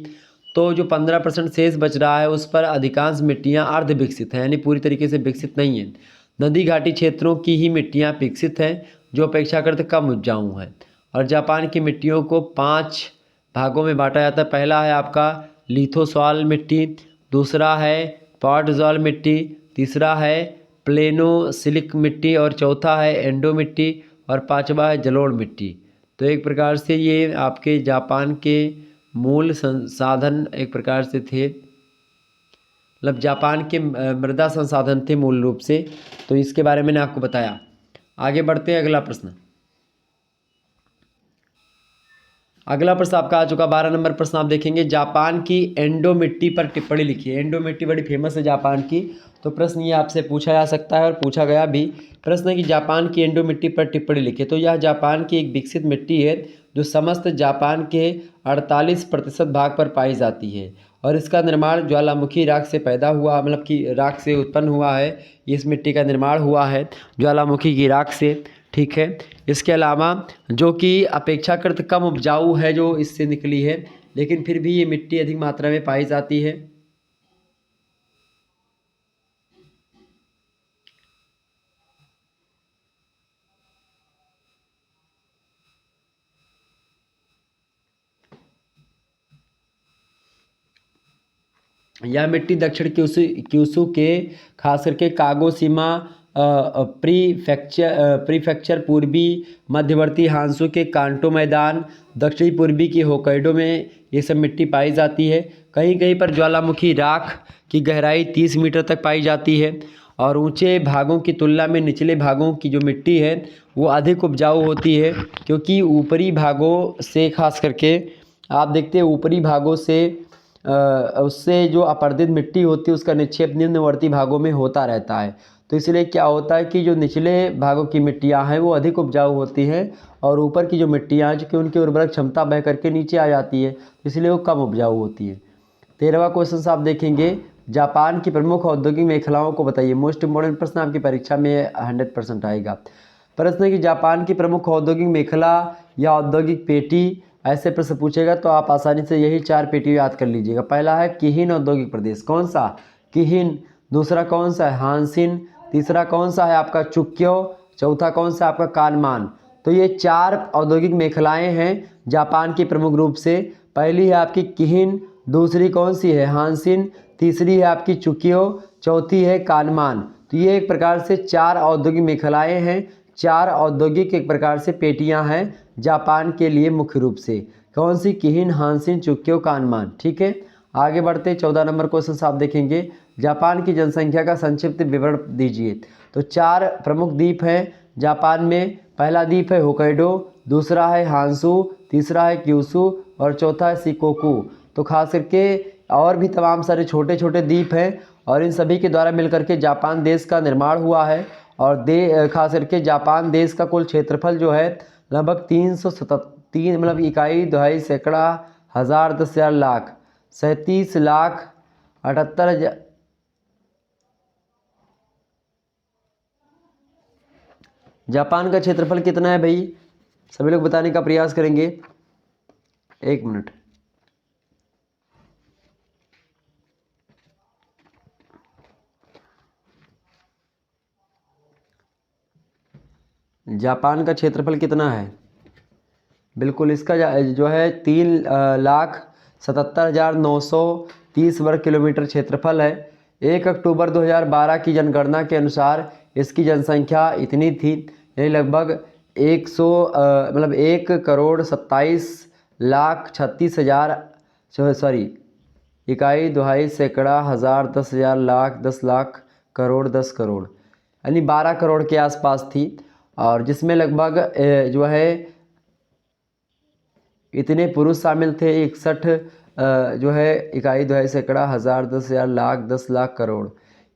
तो जो 15% शेष बच रहा है उस पर अधिकांश मिट्टियाँ अर्ध विकसित हैं, यानी पूरी तरीके से विकसित नहीं है। नदी घाटी क्षेत्रों की ही मिट्टियाँ विकसित हैं जो अपेक्षाकृत कम उपजाऊ हैं। और जापान की मिट्टियों को 5 भागों में बांटा जाता है। पहला है आपका लिथोसॉल मिट्टी, दूसरा है पॉडजॉल मिट्टी, तीसरा है प्लेनोसिलिक मिट्टी और चौथा है एंडो मिट्टी और 5वां है जलोढ़ मिट्टी। तो एक प्रकार से ये आपके जापान के मूल संसाधन एक प्रकार से थे, मतलब जापान के मृदा संसाधन थे मूल रूप से। तो इसके बारे में मैंने आपको बताया। आगे बढ़ते हैं, अगला प्रश्न। अगला प्रश्न आपका आ चुका 12 नंबर प्रश्न आप देखेंगे। जापान की एंडो मिट्टी पर टिप्पणी लिखिए। एंडो मिट्टी बड़ी फेमस है जापान की, तो प्रश्न ये आपसे पूछा जा सकता है और पूछा गया भी। प्रश्न है कि जापान की एंडो मिट्टी पर टिप्पणी लिखिए। तो यह जापान की एक विकसित मिट्टी है जो समस्त जापान के 48% भाग पर पाई जाती है और इसका निर्माण ज्वालामुखी राख से पैदा हुआ, मतलब कि राख से उत्पन्न हुआ है। इस मिट्टी का निर्माण हुआ है ज्वालामुखी की राख से। ठीक है। इसके अलावा जो कि अपेक्षाकृत कम उपजाऊ है जो इससे निकली है, लेकिन फिर भी ये मिट्टी अधिक मात्रा में पाई जाती है। यह मिट्टी दक्षिण क्यूसू के खास करके कागोसीमा प्रीफेक्चर, पूर्वी मध्यवर्ती हांसू के कांटो मैदान, दक्षिणी पूर्वी की होक्काइडो में ये सब मिट्टी पाई जाती है। कहीं कहीं पर ज्वालामुखी राख की गहराई 30 मीटर तक पाई जाती है और ऊंचे भागों की तुलना में निचले भागों की जो मिट्टी है वो अधिक उपजाऊ होती है, क्योंकि ऊपरी भागों से खास करके आप देखते हैं ऊपरी भागों से उससे जो अपरदित मिट्टी होती है उसका निक्षेप निम्नवर्ती भागों में होता रहता है। तो इसलिए क्या होता है कि जो निचले भागों की मिट्टियाँ हैं वो अधिक उपजाऊ होती हैं और ऊपर की जो मिट्टियाँ हैं चूँकि उनकी उर्वरक क्षमता बह करके नीचे आ जाती है, इसलिए वो कम उपजाऊ होती है। 13वां क्वेश्चन आप देखेंगे, जापान की प्रमुख औद्योगिक मेखलाओं को बताइए। मोस्ट इम्पोर्टेंट प्रश्न आपकी परीक्षा में 100% आएगा। प्रश्न है कि जापान की प्रमुख औद्योगिक मेखला या औद्योगिक पेटी, ऐसे प्रश्न पूछेगा तो आप आसानी से यही 4 पेटी याद कर लीजिएगा। पहला है किहिन औद्योगिक प्रदेश, कौन सा? किहिन। दूसरा कौन सा है? हानसिन। तीसरा कौन सा है आपका? चुक्यो। चौथा कौन सा आपका? कानमान। तो ये 4 औद्योगिक मेखलाएं हैं जापान की प्रमुख रूप से। पहली है आपकी किहिन, दूसरी कौन सी है? हानसिन, तीसरी है आपकी चुक्यो, चौथी है कानमान। तो ये एक प्रकार से 4 औद्योगिक मेखलाएं हैं, 4 औद्योगिक एक प्रकार से पेटियां हैं जापान के लिए मुख्य रूप से। कौन सी? किहिन, हानसिन, चुक्यो, कानमान। ठीक है, आगे बढ़ते 14 नंबर क्वेश्चन आप देखेंगे, जापान की जनसंख्या का संक्षिप्त विवरण दीजिए। तो 4 प्रमुख द्वीप हैं जापान में। पहला द्वीप है होक्काइडो, दूसरा है हांसू, तीसरा है क्यूशू और चौथा है शिकोकू। तो खास करके और भी तमाम सारे छोटे छोटे द्वीप हैं और इन सभी के द्वारा मिलकर के जापान देश का निर्माण हुआ है। और खास करके जापान देश का कुल क्षेत्रफल जो है लगभग 377 मतलब इकाई दहाई सैकड़ा हज़ार 10,000 लाख 37,78,000 जापान का क्षेत्रफल कितना है भाई? सभी लोग बताने का प्रयास करेंगे। 1 मिनट। जापान का क्षेत्रफल कितना है? बिल्कुल इसका जो है 3,77,930 वर्ग किलोमीटर क्षेत्रफल है। 1 अक्टूबर 2012 की जनगणना के अनुसार इसकी जनसंख्या इतनी थी, यानी लगभग 1,27,36,36,36,000 सॉरी इकाई दुहाई सैकड़ा हज़ार 10,000 लाख 10 लाख करोड़ 10 करोड़ यानी 12 करोड़ के आसपास थी। और जिसमें लगभग जो है इतने पुरुष शामिल थे 61 जो है इकाई दुहाई सैकड़ा हज़ार 10,000 लाख 10 लाख करोड़,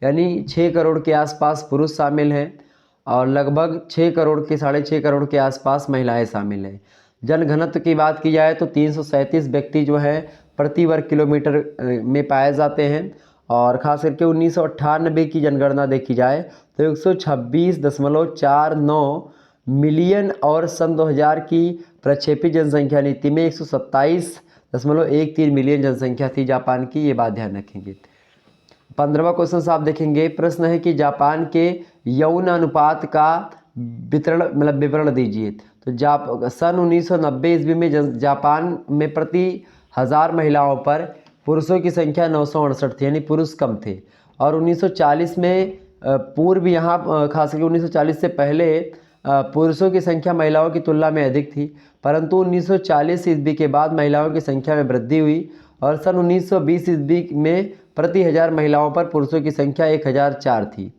यानी 6 करोड़ के आसपास पुरुष शामिल हैं और लगभग 6 करोड़ के 6.5 करोड़ के आसपास महिलाएं शामिल हैं। जनघनत्व की बात की जाए तो 337 व्यक्ति जो है प्रति वर्ग किलोमीटर में पाए जाते हैं। और ख़ास करके 1998 की जनगणना देखी जाए तो 126.49 मिलियन और सन 2000 की प्रक्षेपित जनसंख्या नीति में 127.13 मिलियन जनसंख्या थी जापान की, ये बात ध्यान रखेंगे। 15वां क्वेश्चन आप देखेंगे, प्रश्न है कि जापान के यौन अनुपात का विवरण दीजिए। तो सन 1990 ईस्वी में जापान में प्रति 1000 महिलाओं पर पुरुषों की संख्या 968 थी, यानी पुरुष कम थे। और 1940 में पूर्व यहाँ खास करके 1940 से पहले पुरुषों की संख्या महिलाओं की तुलना में अधिक थी, परंतु 1940 ईस्वी के बाद महिलाओं की संख्या में वृद्धि हुई और सन 1920 ईस्वी में प्रति 1000 महिलाओं पर पुरुषों की संख्या 1004 थी,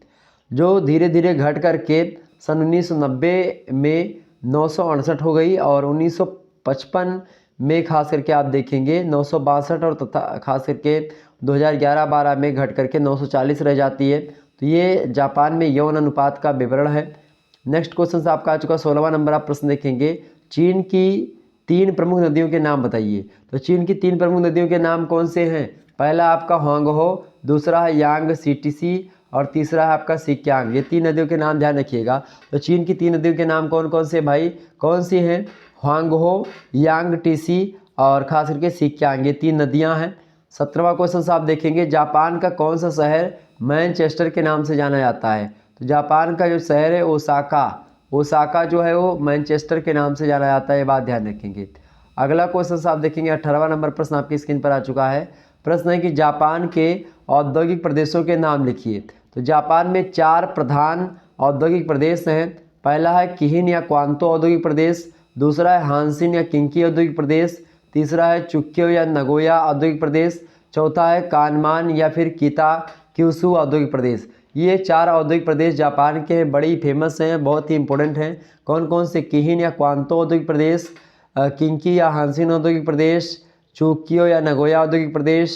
जो धीरे धीरे घट करके सन 1990 में 968 हो गई और 1955 में खास करके आप देखेंगे 962 और तथा खास करके 2011-12 में घट करके 940 रह जाती है। तो ये जापान में यौन अनुपात का विवरण है। नेक्स्ट क्वेश्चन आपका आ चुका 16वां नंबर आप प्रश्न देखेंगे, चीन की 3 प्रमुख नदियों के नाम बताइए। तो चीन की 3 प्रमुख नदियों के नाम कौन से हैं? पहला आपका होंगहो, दूसरा है यांग सीटीसी और तीसरा है आपका सिक्यांग। ये 3 नदियों के नाम ध्यान रखिएगा। तो चीन की 3 नदियों के नाम कौन कौन से भाई, कौन सी हैं? ह्वांगहो, यांगटीसी और खास करके सिक्यांग, ये 3 नदियाँ हैं। 17वां क्वेश्चन आप देखेंगे, जापान का कौन सा शहर मैनचेस्टर के नाम से जाना जाता है? तो जापान का जो शहर है ओसाका, ओसाका जो है वो मैनचेस्टर के नाम से जाना जाता है, ये बात ध्यान रखेंगे। अगला क्वेश्चन आप देखेंगे, 18वां नंबर प्रश्न आपकी स्क्रीन पर आ चुका है। प्रश्न है कि जापान के औद्योगिक प्रदेशों के नाम लिखिए। तो जापान में 4 प्रधान औद्योगिक प्रदेश हैं। पहला है किहिन या क्वांतो औद्योगिक प्रदेश, दूसरा है हानसिन या किंकी औद्योगिक प्रदेश, तीसरा है चुक्यो या नगोया औद्योगिक प्रदेश, चौथा है कानमान या फिर किता क्यूसू औद्योगिक प्रदेश। ये 4 औद्योगिक प्रदेश जापान के बड़े ही फेमस हैं, बहुत ही इंपॉर्टेंट हैं। कौन कौन से? किहिन या क्वांतो औद्योगिक प्रदेश, किंकी या हानसिन औद्योगिक प्रदेश, चुक्यो या नगोया औद्योगिक प्रदेश,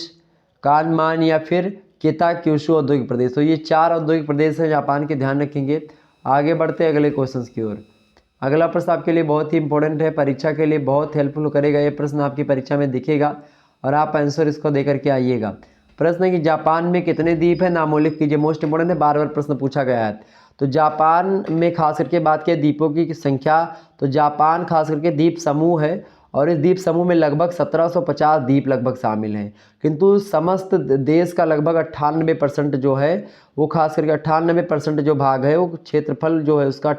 कानमान या फिर किता क्यूशू औद्योगिक प्रदेश। तो ये 4 औद्योगिक प्रदेश हैं जापान के, ध्यान रखेंगे। आगे बढ़ते हैं अगले क्वेश्चन की ओर। अगला प्रश्न आपके लिए बहुत ही इंपॉर्टेंट है, परीक्षा के लिए बहुत हेल्पफुल करेगा। ये प्रश्न आपकी परीक्षा में दिखेगा और आप आंसर इसको दे करके आइएगा। प्रश्न है कि जापान में कितने द्वीप हैं, नामोल्लेख कीजिए। मोस्ट इंपॉर्टेंट है, बार बार प्रश्न पूछा गया है। तो जापान में खास करके बात किया द्वीपों की संख्या, तो जापान खास करके द्वीप समूह है और इस द्वीप समूह में लगभग 1750 द्वीप लगभग शामिल हैं। किंतु समस्त देश का लगभग 98% जो है वो, खास करके 98% जो भाग है वो क्षेत्रफल जो है उसका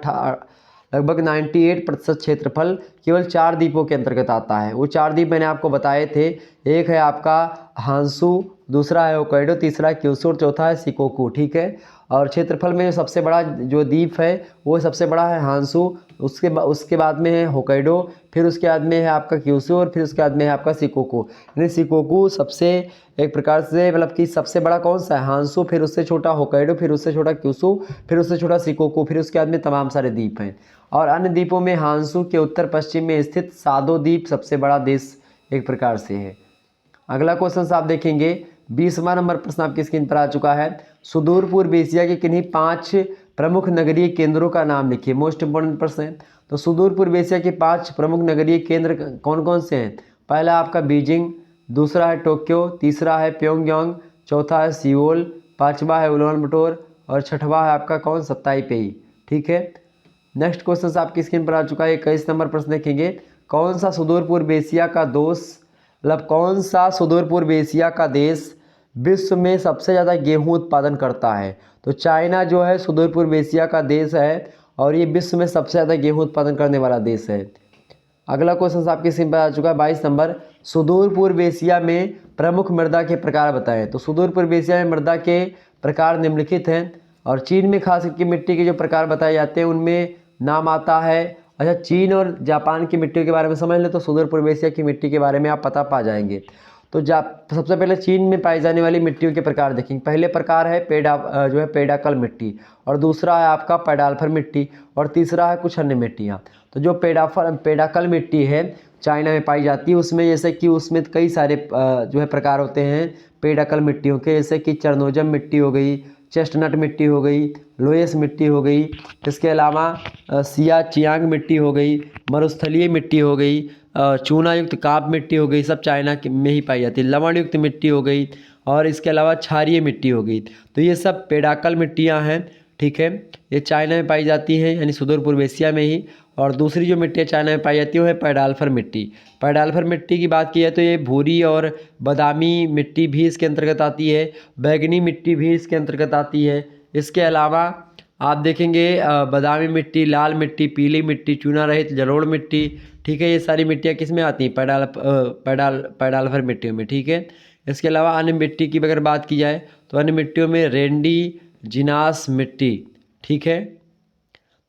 लगभग 98% क्षेत्रफल केवल 4 द्वीपों के अंतर्गत आता है। वो 4 द्वीप मैंने आपको बताए थे, एक है आपका हांसू, दूसरा है होक्काइडो, तीसरा है क्यूशू और चौथा है शिकोकू। ठीक है, और क्षेत्रफल में सबसे बड़ा जो द्वीप है वो सबसे बड़ा है हांसू, उसके बाद में है होक्काइडो, फिर उसके बाद में है आपका क्यूशू और फिर उसके बाद में है आपका शिकोकू। यानी शिकोकू सबसे एक प्रकार से मतलब कि सबसे बड़ा कौन सा है? हांसू, फिर उससे छोटा होक्काइडो, फिर उससे छोटा क्यूशू, फिर उससे छोटा शिकोकू, फिर उसके बाद में तमाम सारे द्वीप हैं। और अन्य द्वीपों में हांसू के उत्तर पश्चिम में स्थित सादो द्वीप सबसे बड़ा देश एक प्रकार से है। अगला क्वेश्चन आप देखेंगे, 20वां नंबर प्रश्न आपकी स्क्रीन पर आ चुका है। सुदूर पूर्व एशिया के किन्हीं 5 प्रमुख नगरीय केंद्रों का नाम लिखिए। मोस्ट इंपोर्टेंट प्रश्न है। तो सुदूर पूर्व एशिया के 5 प्रमुख नगरीय केंद्र कौन कौन से हैं? पहला आपका बीजिंग, दूसरा है टोक्यो, तीसरा है प्योंगयांग, चौथा है सियोल, 5वां है उलानबटोर और 6वां है आपका कौन? ताइपेई। ठीक है, नेक्स्ट क्वेश्चन आपकी स्क्रीन पर आ चुका है। 21 नंबर प्रश्न देखेंगे, कौन सा सुदूर पूर्व एशिया का मतलब कौन सा सुदूर पूर्व एशिया का देश विश्व में सबसे ज़्यादा गेहूं उत्पादन करता है? तो चाइना जो है सुदूर पूर्व एशिया का देश है और ये विश्व में सबसे ज़्यादा गेहूं उत्पादन करने वाला देश है। अगला क्वेश्चन आपकी स्क्रीन पर आ चुका है, 22 नंबर, सुदूर पूर्व एशिया में प्रमुख मृदा के प्रकार बताएं। तो सुदूर पूर्व एशिया में मृदा के प्रकार निम्नलिखित हैं और चीन में खास करके मिट्टी के जो प्रकार बताए जाते हैं उनमें नाम आता है। अच्छा, चीन और जापान की मिट्टी के बारे में समझ ले तो सुदूर पूर्व एशिया की मिट्टी के बारे में आप पता पा जाएंगे। तो सबसे पहले चीन में पाई जाने वाली मिट्टियों के प्रकार देखेंगे। पहले प्रकार है पेडाकल मिट्टी, और दूसरा है आपका पैडाल्फर मिट्टी, और तीसरा है कुछ अन्य मिट्टियाँ। तो जो पेडाकल मिट्टी है चाइना में पाई जाती है, उसमें जैसे कि उसमें कई सारे जो है प्रकार होते हैं पेडाकल मिट्टियों के, जैसे कि चरनोजम मिट्टी हो गई, चेस्टनट मिट्टी हो गई, लोयस मिट्टी हो गई, इसके अलावा सियाचियांग मिट्टी हो गई, मरुस्थलीय मिट्टी हो गई, चूना युक्त काप मिट्टी हो गई, सब चाइना में ही पाई जाती है। लवण युक्त मिट्टी हो गई और इसके अलावा क्षारीय मिट्टी हो गई। तो ये सब पेडाकल मिट्टियाँ हैं। ठीक है, ये चाइना में पाई जाती हैं यानी सुदूर पूर्व एशिया में ही। और दूसरी जो मिट्टी चाइना में पाई जाती है वो है पैडाल्फर मिट्टी। पैडाल्फर मिट्टी की बात की है तो ये भूरी और बादामी मिट्टी भी इसके अंतर्गत आती है, बैगनी मिट्टी भी इसके अंतर्गत आती है। इसके अलावा आप देखेंगे बादामी मिट्टी, लाल मिट्टी, पीली मिट्टी, चूना रहित जलोढ़ मिट्टी। ठीक है, ये सारी मिट्टियाँ किस में आती हैं? पैडाल्फर मिट्टियों में। ठीक है, इसके अलावा अन्य मिट्टी की अगर बात की जाए तो अन्य मिट्टियों में रेंडी जिनास मिट्टी। ठीक है,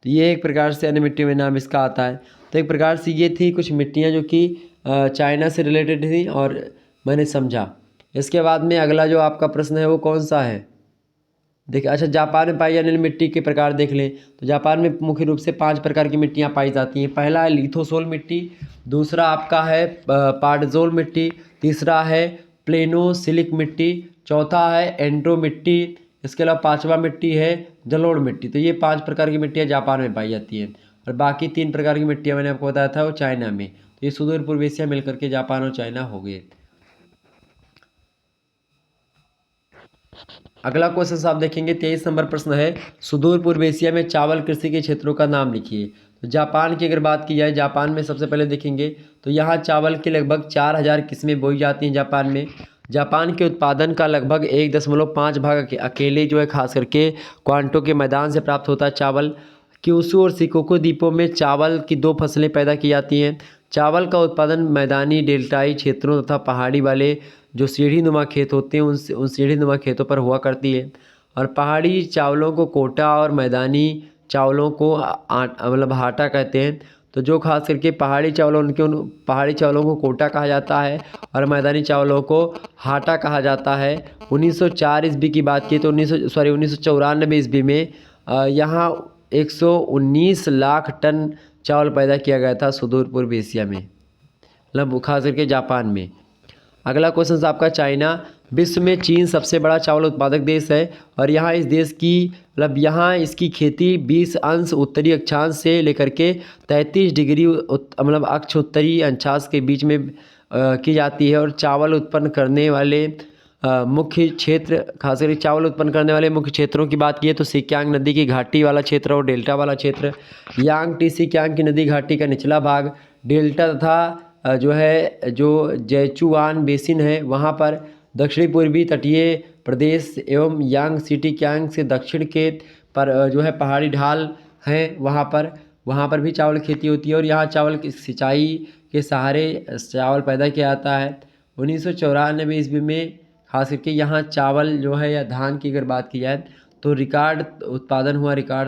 तो ये एक प्रकार से अन्य मिट्टी में नाम इसका आता है। तो एक प्रकार से ये थी कुछ मिट्टियाँ जो कि चाइना से रिलेटेड थी और मैंने समझा। इसके बाद में अगला जो आपका प्रश्न है वो कौन सा है? देखिए, अच्छा, जापान में पाई जाने वाली मिट्टी के प्रकार देख लें। तो जापान में मुख्य रूप से 5 प्रकार की मिट्टियाँ पाई जाती हैं। पहला है लिथोसोल मिट्टी, दूसरा आपका है पार्डजोल मिट्टी, तीसरा है प्लेनोसिलिक मिट्टी, चौथा है एंड्रो मिट्टी, इसके अलावा 5वां मिट्टी है जलोढ़ मिट्टी। तो ये 5 प्रकार की मिट्टियाँ जापान में पाई जाती हैं और बाकी 3 प्रकार की मिट्टियाँ मैंने आपको बताया था वो चाइना में। तो ये सुदूर पूर्व एशिया मिलकर के जापान और चाइना हो गए। अगला क्वेश्चन आप देखेंगे 23 नंबर प्रश्न है, सुदूर पूर्व एशिया में चावल कृषि के क्षेत्रों का नाम लिखिए। तो जापान की अगर बात की जाए, जापान में सबसे पहले देखेंगे तो यहाँ चावल की लगभग 4000 किस्में बोई जाती हैं जापान में। जापान के उत्पादन का लगभग 1.5 भाग अकेले जो है खास करके क्वांटो के मैदान से प्राप्त होता है चावल। क्यूशू और शिकोकू द्वीपों में चावल की 2 फसलें पैदा की जाती हैं। चावल का उत्पादन मैदानी डेल्टाई क्षेत्रों तथा पहाड़ी वाले जो सीढ़ी नुमा खेत होते हैं उन सीढ़ी नुमा खेतों पर हुआ करती है। और पहाड़ी चावलों को कोटा और मैदानी चावलों को मतलब हाटा कहते हैं। तो जो खास करके पहाड़ी चावलों उन पहाड़ी चावलों को कोटा कहा जाता है और मैदानी चावलों को हाटा कहा जाता है। 1904 ईस्वी की बात की तो 1994 ईस्वी में यहाँ 119 लाख टन चावल पैदा किया गया था सुदूर पूर्व एशिया में, मतलब खास करके जापान में। अगला क्वेश्चन आपका चाइना, विश्व में चीन सबसे बड़ा चावल उत्पादक देश है और यहाँ इस देश की मतलब यहाँ इसकी खेती 20 अंश उत्तरी अक्षांश से लेकर के 33 डिग्री मतलब अक्ष उत्तरी अक्षांश के बीच में की जाती है। और चावल उत्पन्न करने वाले मुख्य क्षेत्र, खासकर चावल उत्पन्न करने वाले मुख्य क्षेत्रों की बात की तो सिक्यांग नदी की घाटी वाला क्षेत्र और डेल्टा वाला क्षेत्र, यांग सिक्यांग की नदी घाटी का निचला भाग, डेल्टा तथा जो जैचुआन बेसिन है वहाँ पर, दक्षिणी पूर्वी तटीय प्रदेश एवं यांग सिटी क्यांग से दक्षिण के पर जो है पहाड़ी ढाल हैं वहाँ पर भी चावल खेती होती है। और यहाँ चावल की सिंचाई के सहारे चावल पैदा किया जाता है। 1994 ईस्वी में खास करके यहाँ चावल जो है या धान की अगर बात की जाए तो रिकॉर्ड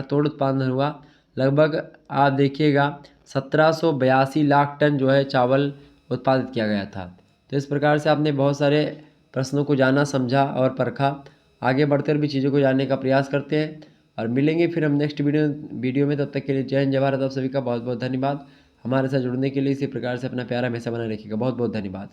तोड़ उत्पादन हुआ। लगभग आप देखिएगा 1782 लाख टन जो है चावल उत्पादित किया गया था। तो इस प्रकार से आपने बहुत सारे प्रश्नों को जाना, समझा और परखा। आगे बढ़कर भी चीज़ों को जानने का प्रयास करते हैं और मिलेंगे फिर हम नेक्स्ट वीडियो में। तब तक के लिए जय हिंद, जय भारत। आप सभी का बहुत बहुत धन्यवाद। हमारे साथ जुड़ने के लिए इसी प्रकार से अपना प्यार हमेशा बनाए रखिएगा। बहुत बहुत धन्यवाद।